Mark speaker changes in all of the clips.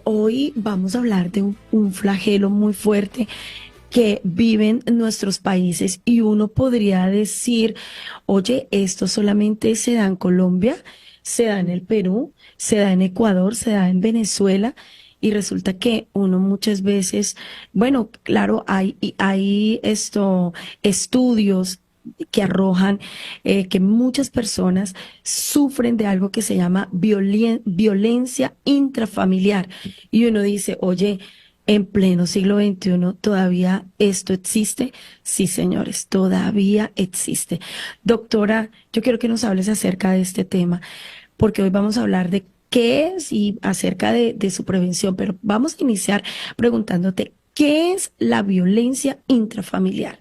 Speaker 1: Hoy vamos a hablar de un flagelo muy fuerte que viven nuestros países y uno podría decir, oye, esto solamente se da en Colombia, se da en el Perú, se da en Ecuador, se da en Venezuela. Y resulta que uno muchas veces, bueno, claro, hay estudios que arrojan que muchas personas sufren de algo que se llama violencia intrafamiliar. Y uno dice, oye, en pleno siglo XXI, ¿todavía esto existe? Sí, señores, todavía existe. Doctora, yo quiero que nos hables acerca de este tema, porque hoy vamos a hablar de qué es y acerca de su prevención, pero vamos a iniciar preguntándote, ¿qué es la violencia intrafamiliar?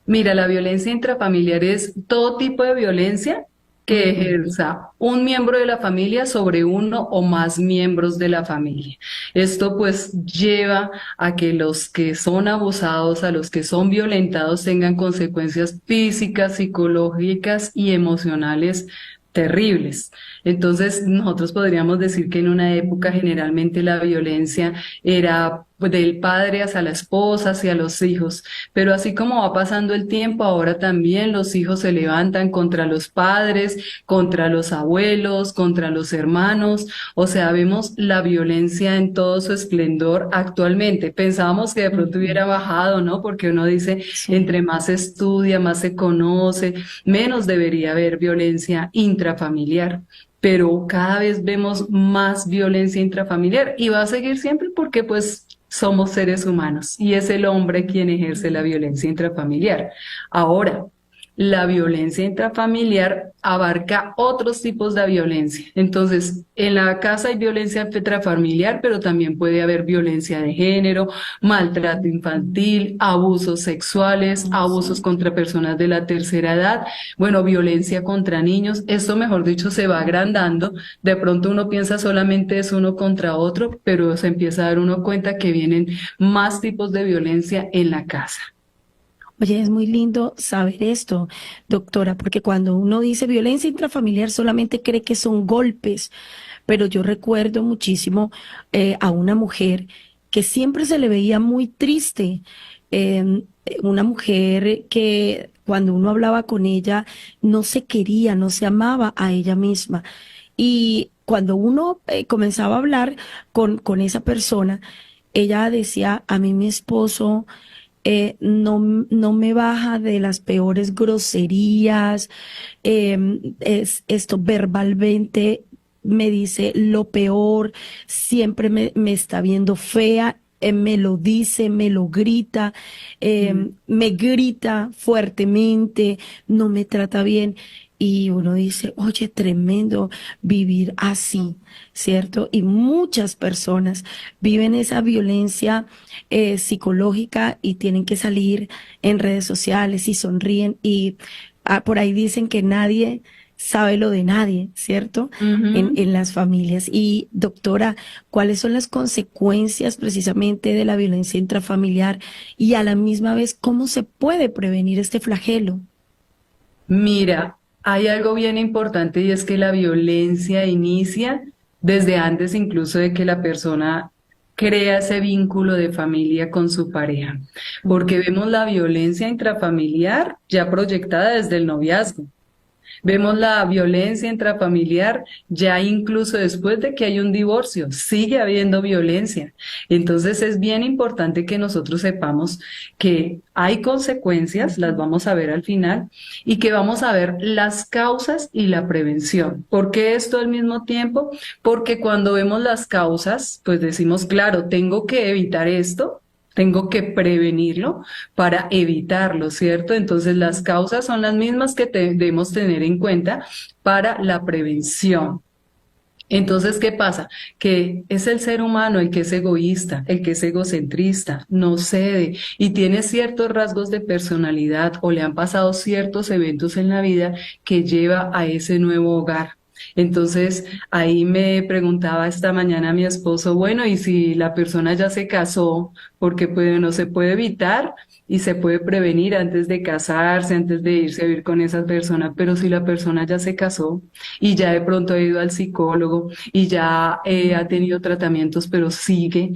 Speaker 2: Mira, la violencia intrafamiliar es todo tipo de violencia que
Speaker 1: Ujú.
Speaker 2: ejerza un miembro de la familia sobre uno o más miembros de la familia. Esto pues lleva a que los que son abusados, a los que son violentados tengan consecuencias físicas, psicológicas y emocionales terribles. Entonces, nosotros podríamos decir que en una época generalmente la violencia era pues, del padre hacia la esposa, hacia los hijos. Pero así como va pasando el tiempo, ahora también los hijos se levantan contra los padres, contra los abuelos, contra los hermanos. O sea, vemos la violencia en todo su esplendor actualmente. Pensábamos que de pronto
Speaker 1: Ujú.
Speaker 2: hubiera bajado, ¿no? Porque uno dice,
Speaker 1: Sí.
Speaker 2: entre más se estudia, más se conoce, menos debería haber violencia intrafamiliar. Pero cada vez vemos más violencia intrafamiliar y va a seguir siempre porque pues somos seres humanos y es el hombre quien ejerce la violencia intrafamiliar. Ahora, la violencia intrafamiliar abarca otros tipos de violencia. Entonces, en la casa hay violencia intrafamiliar, pero también puede haber violencia de género, maltrato infantil, abusos sexuales, abusos
Speaker 1: Ujú.
Speaker 2: contra personas de la tercera edad, bueno, violencia contra niños. Esto, mejor dicho, se va agrandando. De pronto uno piensa solamente es uno contra otro, pero se empieza a dar uno cuenta que vienen más tipos de violencia en la casa.
Speaker 1: Oye, es muy lindo saber esto, doctora, porque cuando uno dice violencia intrafamiliar solamente cree que son golpes, pero yo recuerdo muchísimo a una mujer que siempre se le veía muy triste, una mujer que cuando uno hablaba con ella no se quería, no se amaba a ella misma. Y cuando uno comenzaba a hablar con esa persona, ella decía, a mí mi esposo no me baja de las peores groserías, es esto verbalmente me dice lo peor, siempre me está viendo fea. Me lo dice, me lo grita, me grita fuertemente, no me trata bien. Y uno dice, oye, tremendo vivir así, ¿cierto? Y muchas personas viven esa violencia psicológica y tienen que salir en redes sociales y sonríen y por ahí dicen que nadie sabe lo de nadie, ¿cierto?
Speaker 2: Ujú.
Speaker 1: En las familias. Y doctora, ¿cuáles son las consecuencias precisamente de la violencia intrafamiliar y a la misma vez cómo se puede prevenir este flagelo?
Speaker 2: Mira, hay algo bien importante y es que la violencia inicia desde antes incluso de que la persona crea ese vínculo de familia con su pareja, porque
Speaker 1: Ujú.
Speaker 2: vemos la violencia intrafamiliar ya proyectada desde el noviazgo. Vemos la violencia intrafamiliar ya incluso después de que hay un divorcio, sigue habiendo violencia. Entonces es bien importante que nosotros sepamos que hay consecuencias, las vamos a ver al final, y que vamos a ver las causas y la prevención. ¿Por qué esto al mismo tiempo? Porque cuando vemos las causas, pues decimos, claro, tengo que evitar esto. Tengo que prevenirlo para evitarlo, ¿cierto? Entonces, las causas son las mismas que debemos tener en cuenta para la prevención. Entonces, ¿qué pasa? Que es el ser humano el que es egoísta, el que es egocentrista, no cede y tiene ciertos rasgos de personalidad o le han pasado ciertos eventos en la vida que lleva a ese nuevo hogar. Entonces, ahí me preguntaba esta mañana mi esposo, bueno, y si la persona ya se casó, porque no se puede evitar y se puede prevenir antes de casarse, antes de irse a vivir con esa persona, pero si la persona ya se casó y ya de pronto ha ido al psicólogo y ya ha tenido tratamientos, pero sigue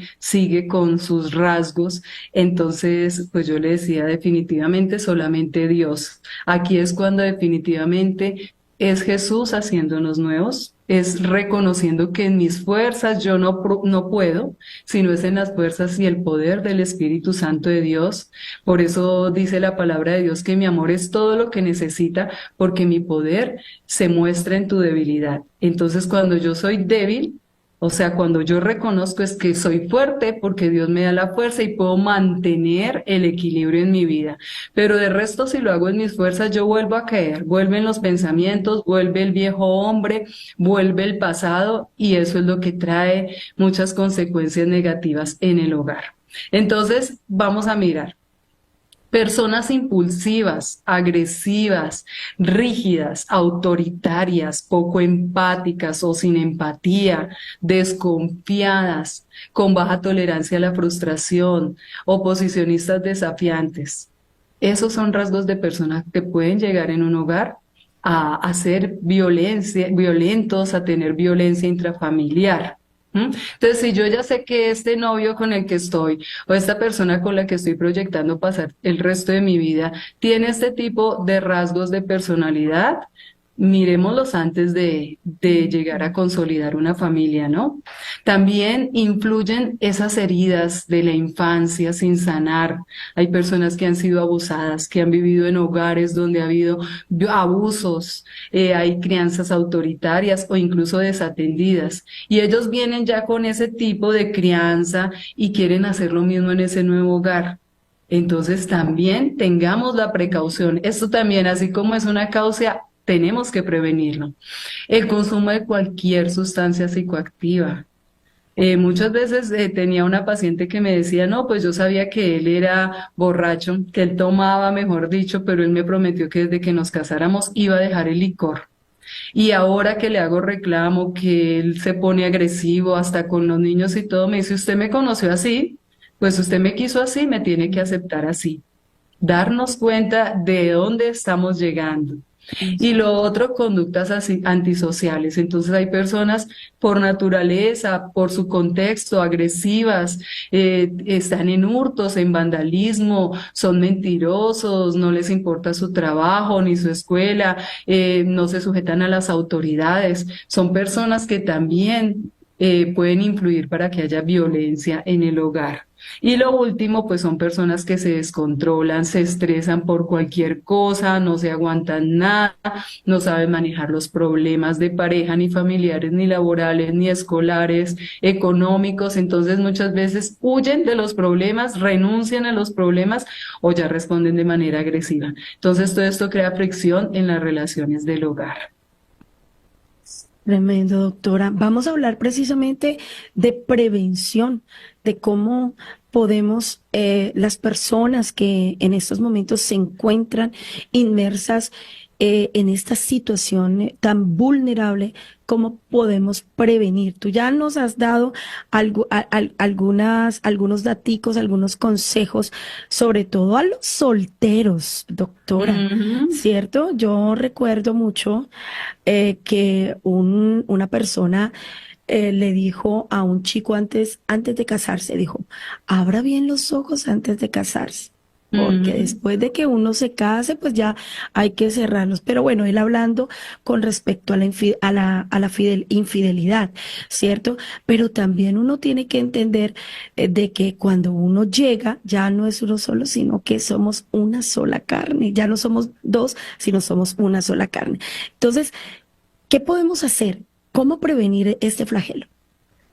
Speaker 2: con sus rasgos, entonces, pues yo le decía definitivamente solamente Dios. Aquí es cuando definitivamente es Jesús haciéndonos nuevos, es reconociendo que en mis fuerzas yo no puedo, sino es en las fuerzas y el poder del Espíritu Santo de Dios. Por eso dice la palabra de Dios que mi amor es todo lo que necesita, porque mi poder se muestra en tu debilidad. Entonces, cuando yo soy débil, o sea, cuando yo reconozco es que soy fuerte porque Dios me da la fuerza y puedo mantener el equilibrio en mi vida. Pero de resto, si lo hago en mis fuerzas, yo vuelvo a caer, vuelven los pensamientos, vuelve el viejo hombre, vuelve el pasado y eso es lo que trae muchas consecuencias negativas en el hogar. Entonces, vamos a mirar. Personas impulsivas, agresivas, rígidas, autoritarias, poco empáticas o sin empatía, desconfiadas, con baja tolerancia a la frustración, oposicionistas desafiantes. Esos son rasgos de personas que pueden llegar en un hogar a ser violentos, a tener violencia intrafamiliar. ¿Mm? Entonces, si yo ya sé que este novio con el que estoy o esta persona con la que estoy proyectando pasar el resto de mi vida tiene este tipo de rasgos de personalidad, miremoslos antes de llegar a consolidar una familia, ¿no? También influyen esas heridas de la infancia sin sanar. Hay personas que han sido abusadas, que han vivido en hogares donde ha habido abusos, hay crianzas autoritarias o incluso desatendidas. Y ellos vienen ya con ese tipo de crianza y quieren hacer lo mismo en ese nuevo hogar. Entonces también tengamos la precaución. Esto también, así como es una causa, tenemos que prevenirlo. El consumo de cualquier sustancia psicoactiva. Muchas veces tenía una paciente que me decía, no, pues yo sabía que él era borracho, que él tomaba, mejor dicho, pero él me prometió que desde que nos casáramos iba a dejar el licor. Y ahora que le hago reclamo, que él se pone agresivo hasta con los niños y todo, me dice, usted me conoció así, pues usted me quiso así, me tiene que aceptar así. Darnos cuenta de dónde estamos llegando. Y lo otro, conductas antisociales. Entonces hay personas por naturaleza, por su contexto, agresivas, están en hurtos, en vandalismo, son mentirosos, no les importa su trabajo ni su escuela, no se sujetan a las autoridades. Son personas que también pueden influir para que haya violencia en el hogar. Y lo último, pues son personas que se descontrolan, se estresan por cualquier cosa, no se aguantan nada, no saben manejar los problemas de pareja, ni familiares, ni laborales, ni escolares, económicos. Entonces muchas veces huyen de los problemas, renuncian a los problemas o ya responden de manera agresiva. Entonces todo esto crea fricción en las relaciones del hogar.
Speaker 1: Tremendo, doctora. Vamos a hablar precisamente de prevención, de cómo podemos, las personas que en estos momentos se encuentran inmersas en esta situación tan vulnerable, cómo podemos prevenir. Tú ya nos has dado algunos daticos, algunos consejos, sobre todo a los solteros, doctora,
Speaker 2: Ujú.
Speaker 1: ¿cierto? Yo recuerdo mucho que una persona le dijo a un chico antes de casarse, dijo, abra bien los ojos antes de casarse. Porque
Speaker 2: Ujú.
Speaker 1: después de que uno se case, pues ya hay que cerrarlos. Pero bueno, él hablando con respecto a la infidelidad, ¿cierto? Pero también uno tiene que entender de que cuando uno llega, ya no es uno solo, sino que somos una sola carne. Ya no somos dos, sino somos una sola carne. Entonces, ¿qué podemos hacer? ¿Cómo prevenir este flagelo?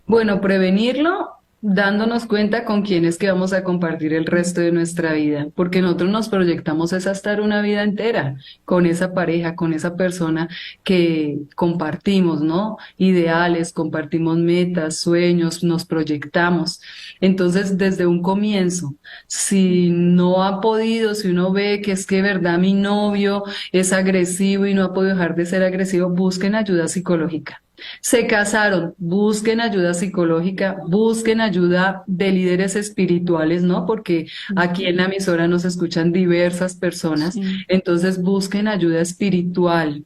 Speaker 2: Bueno, prevenirlo dándonos cuenta con quién es que vamos a compartir el resto de nuestra vida, porque nosotros nos proyectamos es a estar una vida entera con esa pareja, con esa persona que compartimos, ¿no? Ideales, compartimos metas, sueños, nos proyectamos. Entonces, desde un comienzo, si no ha podido, si uno ve que es que de verdad mi novio es agresivo y no ha podido dejar de ser agresivo, busquen ayuda psicológica. Se casaron, busquen ayuda psicológica, busquen ayuda de líderes espirituales, ¿no? Porque aquí en la emisora nos escuchan diversas personas,
Speaker 1: Sí.
Speaker 2: entonces busquen ayuda espiritual.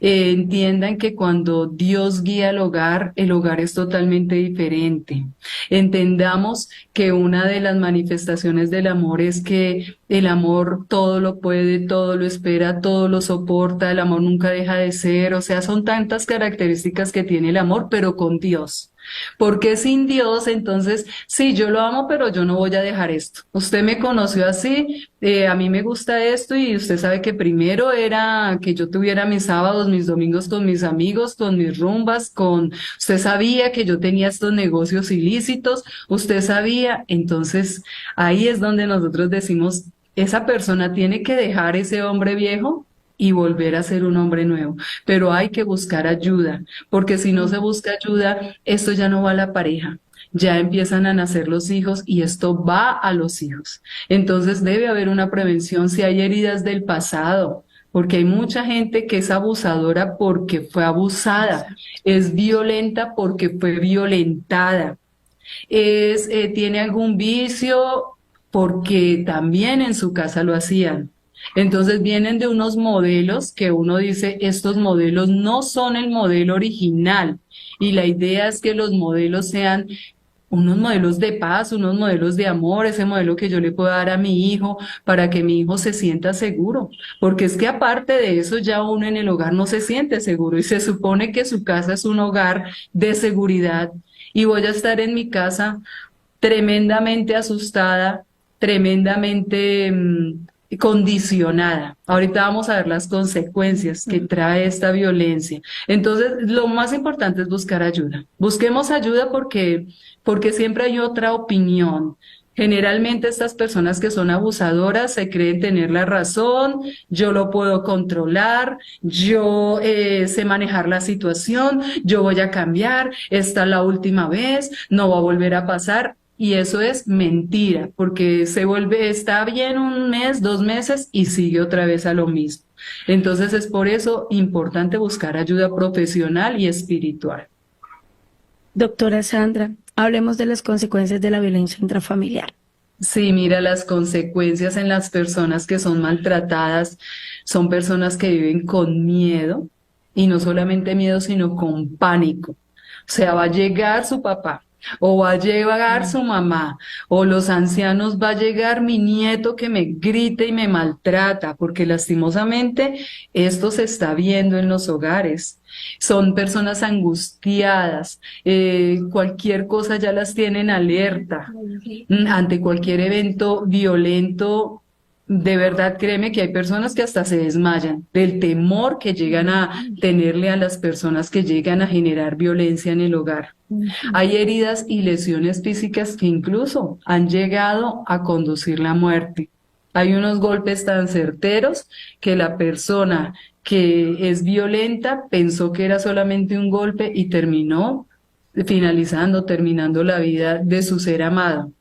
Speaker 2: Entiendan que cuando Dios guía el hogar es totalmente diferente. Entendamos que una de las manifestaciones del amor es que el amor todo lo puede, todo lo espera, todo lo soporta, el amor nunca deja de ser, o sea, son tantas características que tiene el amor, pero con Dios. Porque sin Dios, entonces, sí, yo lo amo, pero yo no voy a dejar esto. Usted me conoció así, a mí me gusta esto y usted sabe que primero era que yo tuviera mis sábados, mis domingos con mis amigos, con mis rumbas, usted sabía que yo tenía estos negocios ilícitos, usted sabía, entonces ahí es donde nosotros decimos, esa persona tiene que dejar ese hombre viejo y volver a ser un hombre nuevo, pero hay que buscar ayuda, porque si no se busca ayuda, esto ya no va a la pareja. Ya empiezan a nacer los hijos y esto va a los hijos. Entonces debe haber una prevención si hay heridas del pasado, porque hay mucha gente que es abusadora porque fue abusada, es violenta porque fue violentada, tiene algún vicio porque también en su casa lo hacían. Entonces vienen de unos modelos que uno dice, estos modelos no son el modelo original. Y la idea es que los modelos sean unos modelos de paz, unos modelos de amor, ese modelo que yo le puedo dar a mi hijo para que mi hijo se sienta seguro. Porque es que aparte de eso, ya uno en el hogar no se siente seguro y se supone que su casa es un hogar de seguridad y voy a estar en mi casa tremendamente asustada, tremendamente condicionada. Ahorita vamos a ver las consecuencias que trae esta violencia. Entonces, lo más importante es buscar ayuda. Busquemos ayuda porque siempre hay otra opinión. Generalmente estas personas que son abusadoras se creen tener la razón, yo lo puedo controlar, yo sé manejar la situación, yo voy a cambiar, esta es la última vez, no va a volver a pasar. Y eso es mentira, porque se vuelve, está bien un mes, 2 meses y sigue otra vez a lo mismo. Entonces es por eso importante buscar ayuda profesional y espiritual.
Speaker 1: Doctora Sandra, hablemos de las consecuencias de la violencia intrafamiliar.
Speaker 2: Sí, mira, las consecuencias en las personas que son maltratadas son personas que viven con miedo y no solamente miedo, sino con pánico. O sea, va a llegar su papá o va a llegar su mamá o los ancianos, va a llegar mi nieto que me grite y me maltrata, porque lastimosamente esto se está viendo en los hogares. Son personas angustiadas, cualquier cosa ya las tienen alerta ante cualquier evento violento. De verdad, créeme que hay personas que hasta se desmayan del temor que llegan a tenerle a las personas que llegan a generar violencia en el hogar. Hay heridas y lesiones físicas que incluso han llegado a conducir la muerte. Hay unos golpes tan certeros que la persona que es violenta pensó que era solamente un golpe y terminando la vida de su ser amado,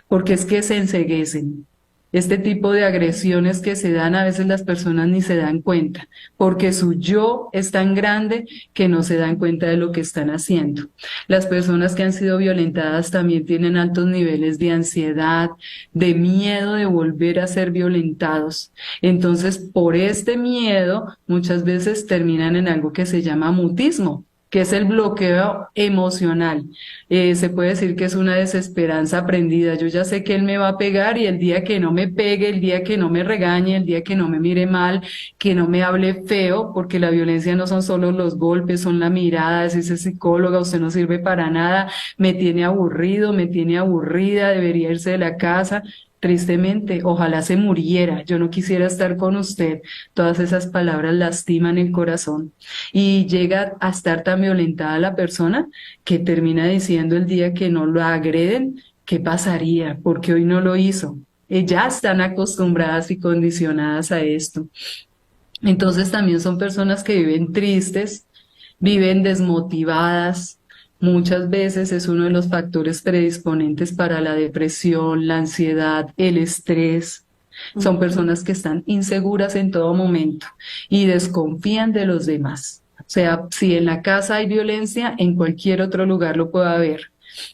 Speaker 2: porque es que se enceguecen. Este tipo de agresiones que se dan a veces las personas ni se dan cuenta, porque su yo es tan grande que no se dan cuenta de lo que están haciendo. Las personas que han sido violentadas también tienen altos niveles de ansiedad, de miedo de volver a ser violentados. Entonces, por este miedo, muchas veces terminan en algo que se llama mutismo, que es el bloqueo emocional. Se puede decir que es una desesperanza aprendida. Yo ya sé que él me va a pegar y el día que no me pegue, el día que no me regañe, el día que no me mire mal, que no me hable feo, porque la violencia no son solo los golpes, son la mirada, es ese psicóloga, usted no sirve para nada, me tiene aburrido, me tiene aburrida, debería irse de la casa. tristemente, ojalá se muriera, yo no quisiera estar con usted. Todas esas palabras lastiman el corazón y llega a estar tan violentada la persona que termina diciendo el día que no lo agreden, ¿qué pasaría? Porque hoy no lo hizo. Ya están acostumbradas y condicionadas a esto. Entonces también son personas que viven tristes, viven desmotivadas. Muchas veces es uno de los factores predisponentes para la depresión, la ansiedad, el estrés. Son
Speaker 1: Ujú.
Speaker 2: personas que están inseguras en todo momento y desconfían de los demás. O sea, si en la casa hay violencia, en cualquier otro lugar lo puede haber.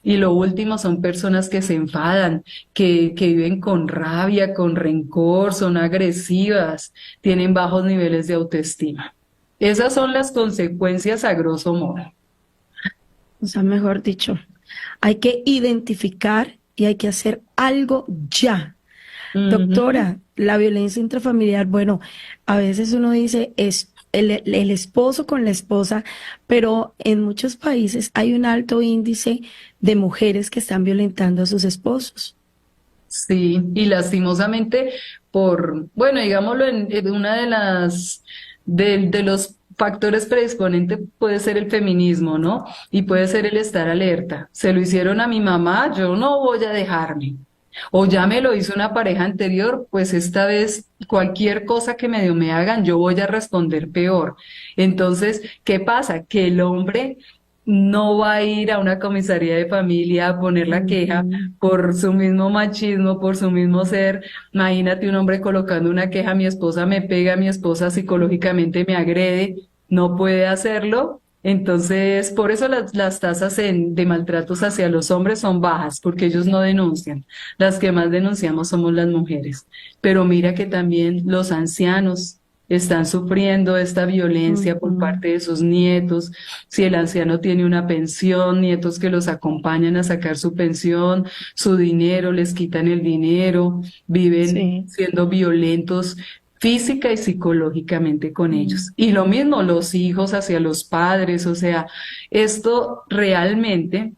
Speaker 2: Y lo último son personas que se enfadan, que viven con rabia, con rencor, son agresivas, tienen bajos niveles de autoestima. Esas son las consecuencias a grosso modo.
Speaker 1: O sea, mejor dicho, hay que identificar y hay que hacer algo ya.
Speaker 2: Ujú.
Speaker 1: Doctora, la violencia intrafamiliar, bueno, a veces uno dice es el esposo con la esposa, pero en muchos países hay un alto índice de mujeres que están violentando a sus esposos.
Speaker 2: Sí, y lastimosamente bueno, digámoslo, en una de de los factores predisponentes puede ser el feminismo, ¿no? Y puede ser el estar alerta. Se lo hicieron a mi mamá, yo no voy a dejarme. O ya me lo hizo una pareja anterior, pues esta vez cualquier cosa que medio me hagan, yo voy a responder peor. Entonces, ¿qué pasa? Que el hombre no va a ir a una comisaría de familia a poner la queja
Speaker 1: Ujú.
Speaker 2: por su mismo machismo, por su mismo ser. Imagínate un hombre colocando una queja, mi esposa me pega, mi esposa psicológicamente me agrede, no puede hacerlo. Entonces, por eso las tasas de maltratos hacia los hombres son bajas, porque ellos no denuncian. Las que más denunciamos somos las mujeres. Pero mira que también los ancianos están sufriendo esta violencia por
Speaker 1: Ujú.
Speaker 2: parte de sus nietos. Si el anciano tiene una pensión, nietos que los acompañan a sacar su pensión, su dinero, les quitan el dinero, viven
Speaker 1: Sí.
Speaker 2: siendo violentos física y psicológicamente con ellos. Y lo mismo los hijos hacia los padres, o sea, esto realmente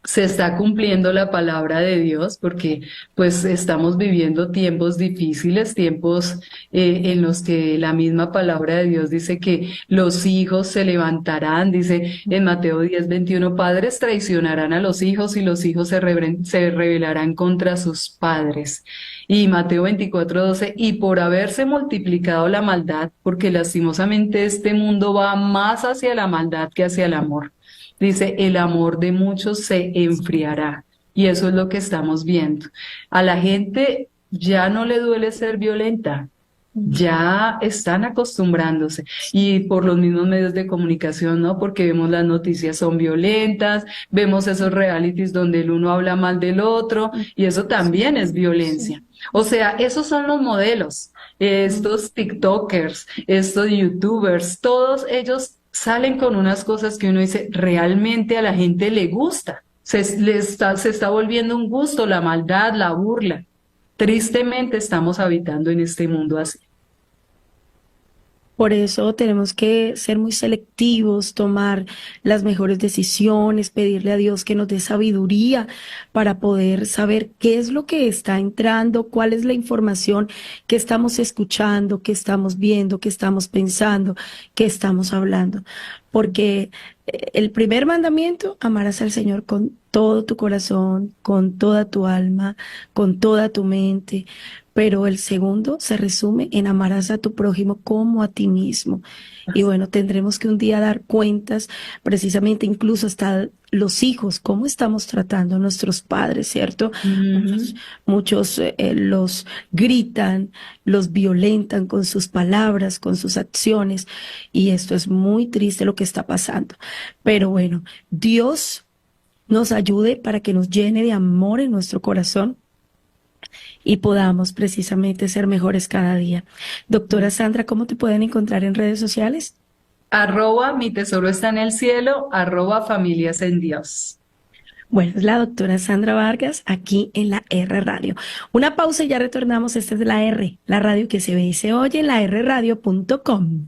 Speaker 2: se está cumpliendo la palabra de Dios porque pues estamos viviendo tiempos difíciles, tiempos en los que la misma palabra de Dios dice que los hijos se levantarán, dice en Mateo 10:21, padres traicionarán a los hijos y los hijos se rebelarán contra sus padres. Y Mateo 24:12, y por haberse multiplicado la maldad, porque lastimosamente este mundo va más hacia la maldad que hacia el amor. Dice, el amor de muchos se enfriará. Y eso es lo que estamos viendo. A la gente ya no le duele ser violenta, ya están acostumbrándose. Y por los mismos medios de comunicación, ¿no? Porque vemos las noticias son violentas, vemos esos realities donde el uno habla mal del otro, y eso también es
Speaker 1: Sí.
Speaker 2: violencia. O sea, esos son los modelos. Estos TikTokers, estos YouTubers, todos ellos salen con unas cosas que uno dice, realmente a la gente le gusta. Se está volviendo un gusto la maldad, la burla. Tristemente estamos habitando en este mundo así.
Speaker 1: Por eso tenemos que ser muy selectivos, tomar las mejores decisiones, pedirle a Dios que nos dé sabiduría para poder saber qué es lo que está entrando, cuál es la información que estamos escuchando, que estamos viendo, que estamos pensando, que estamos hablando. Porque el primer mandamiento, amarás al Señor con todo tu corazón, con toda tu alma, con toda tu mente. Pero el segundo se resume en amarás a tu prójimo como a ti mismo. Y bueno, tendremos que un día dar cuentas, precisamente incluso hasta los hijos, cómo estamos tratando a nuestros padres, ¿cierto? Muchos,
Speaker 2: Ujú.
Speaker 1: muchos los gritan, los violentan con sus palabras, con sus acciones, y esto es muy triste lo que está pasando. Pero bueno, Dios nos ayude para que nos llene de amor en nuestro corazón y podamos precisamente ser mejores cada día. Doctora Sandra, ¿cómo te pueden encontrar en redes sociales?
Speaker 2: Arroba mi tesoro está en el cielo, arroba familias en Dios.
Speaker 1: Bueno, es la doctora Sandra Vargas aquí en la R Radio. Una pausa y ya retornamos. Esta es la R, la radio que se ve y se oye en la rradio.com.